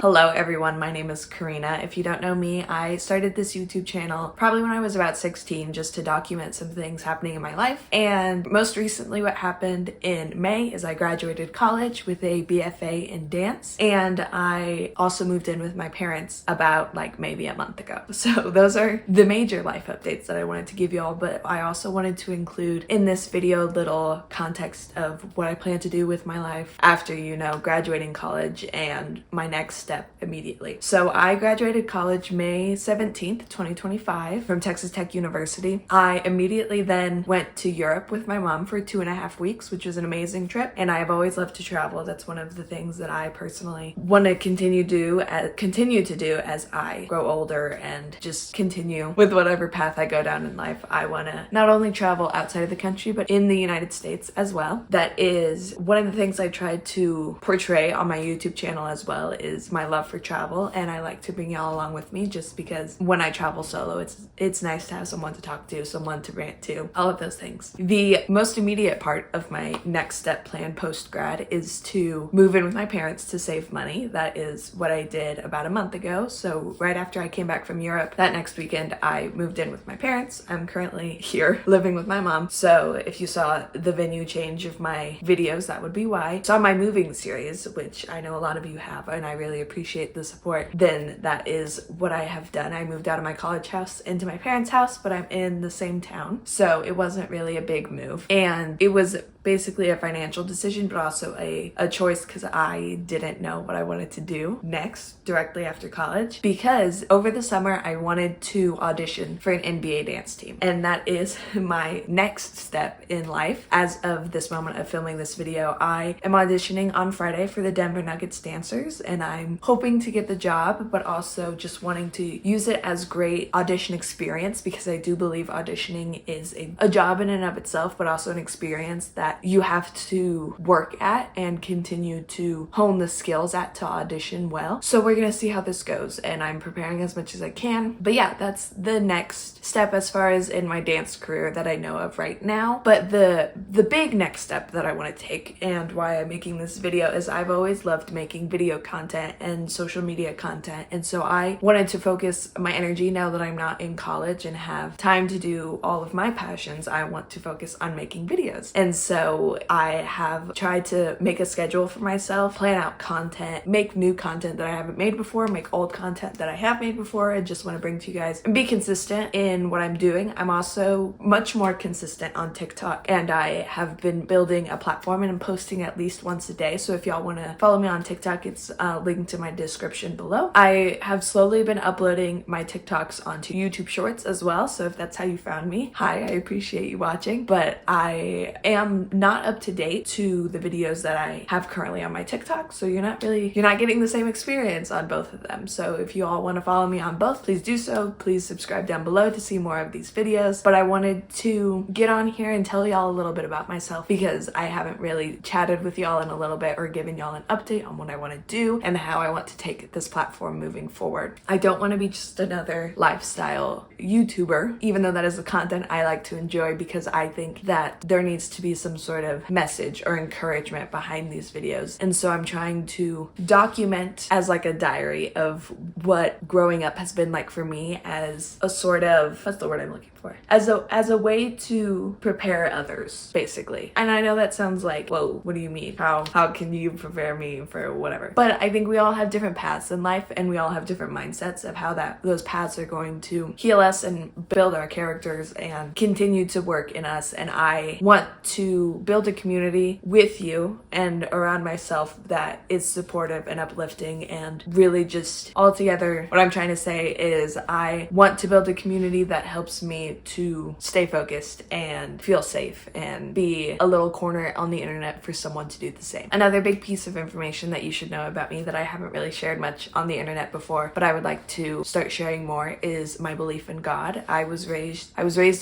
Hello everyone, my name is Carina. If you don't know me, I started this YouTube channel probably when I was about 16 just to document some things happening in my life. And most recently what happened in May is I graduated college with a BFA in dance, and I also moved in with my parents about maybe a month ago. So those are the major life updates that I wanted to give you all, but I also wanted to include in this video a little context of what I plan to do with my life after, graduating college and my next step immediately. So I graduated college May 17th, 2025 from Texas Tech University. I immediately then went to Europe with my mom for 2.5 weeks, which was an amazing trip. And I have always loved to travel. That's one of the things that I personally want to continue to do as I grow older and just continue with whatever path I go down in life. I want to not only travel outside of the country, but in the United States as well. That is one of the things I tried to portray on my YouTube channel as well, is my love for travel, and I like to bring y'all along with me just because when I travel solo, it's nice to have someone to talk to, someone to rant to, all of those things. The most immediate part of my next step plan post-grad is to move in with my parents to save money. That is what I did about a month ago. So right after I came back from Europe, that next weekend I moved in with my parents. I'm currently here living with my mom. So if you saw the venue change of my videos, that would be why. Saw my moving series, which I know a lot of you have, and I really appreciate the support, then that is what I have done. I moved out of my college house into my parents' house, but I'm in the same town. So it wasn't really a big move. And it was basically a financial decision, but also a choice because I didn't know what I wanted to do next directly after college. Because over the summer, I wanted to audition for an NBA dance team. And that is my next step in life. As of this moment of filming this video, I am auditioning on Friday for the Denver Nuggets dancers, and I'm hoping to get the job, but also just wanting to use it as great audition experience, because I do believe auditioning is a job in and of itself, but also an experience that you have to work at and continue to hone the skills at to audition well. So we're gonna see how this goes, and I'm preparing as much as I can. But yeah, that's the next step as far as in my dance career that I know of right now. But the big next step that I want to take, and why I'm making this video, is I've always loved making video content and social media content, and so I wanted to focus my energy, now that I'm not in college and have time to do all of my passions, I want to focus on making videos. And so I have tried to make a schedule for myself, plan out content, make new content that I haven't made before, make old content that I have made before, and just want to bring to you guys and be consistent in what I'm doing. I'm also much more consistent on TikTok, and I have been building a platform and I'm posting at least once a day. So if y'all want to follow me on TikTok, it's linked to my description below. I have slowly been uploading my TikToks onto YouTube Shorts as well. So if that's how you found me, hi, I appreciate you watching. But I am not up to date to the videos that I have currently on my TikTok. So you're not getting the same experience on both of them. So if you all want to follow me on both, please do so. Please subscribe down below to see more of these videos. But I wanted to get on here and tell y'all a little bit about myself, because I haven't really chatted with y'all in a little bit or given y'all an update on what I want to do and how I want to take this platform moving forward. I don't want to be just another lifestyle YouTuber, even though that is the content I like to enjoy, because I think that there needs to be some sort of message or encouragement behind these videos. And so I'm trying to document as like a diary of what growing up has been like for me, as a sort of, what's the word I'm looking for? As a way to prepare others, basically. And I know that sounds like, whoa, what do you mean? How can you prepare me for whatever? But I think we all have different paths in life, and we all have different mindsets of how those paths are going to heal us and build our characters and continue to work in us. And I want to build a community with you and around myself that is supportive and uplifting, and really just altogether, what I'm trying to say is I want to build a community that helps me to stay focused and feel safe and be a little corner on the internet for someone to do the same. Another big piece of information that you should know about me that I haven't really shared much on the internet before, but I would like to start sharing more, is my belief in God. I was raised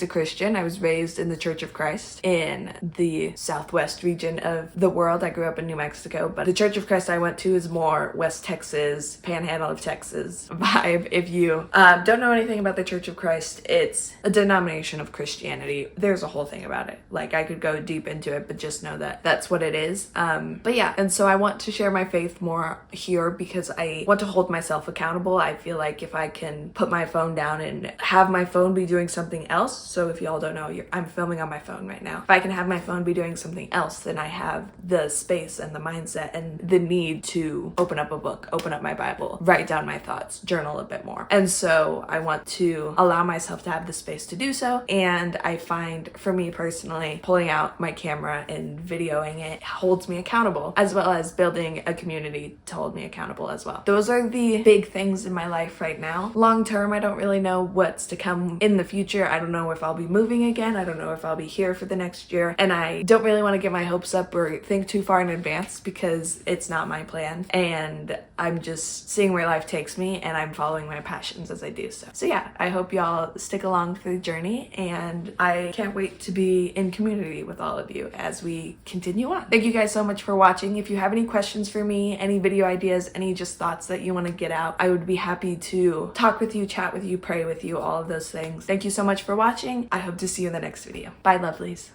a Christian. I was raised in the Church of Christ in the southwest region of the world. I grew up in New Mexico, but the Church of Christ I went to is more West Texas, Panhandle of Texas vibe. If you don't know anything about the Church of Christ, it's a denomination of Christianity. There's a whole thing about it. Like, I could go deep into it, but just know that that's what it is. But yeah, and so I want to share my faith more here more because I want to hold myself accountable. I feel like if I can put my phone down and have my phone be doing something else, so if y'all don't know, I'm filming on my phone right now. If I can have my phone be doing something else, then I have the space and the mindset and the need to open up a book, open up my Bible, write down my thoughts, journal a bit more. And so I want to allow myself to have the space to do so. And I find, for me personally, pulling out my camera and videoing it holds me accountable, as well as building a community to hold me accountable as well. Those are the big things in my life right now. Long term, I don't really know what's to come in the future. I don't know if I'll be moving again. I don't know if I'll be here for the next year. And I don't really want to get my hopes up or think too far in advance because it's not my plan. And I'm just seeing where life takes me, and I'm following my passions as I do so. So yeah, I hope y'all stick along for the journey, and I can't wait to be in community with all of you as we continue on. Thank you guys so much for watching. If you have any questions for me, any video ideas, any just thoughts that you want to get out, I would be happy to talk with you, chat with you, pray with you, all of those things. Thank you so much for watching. I hope to see you in the next video. Bye, lovelies.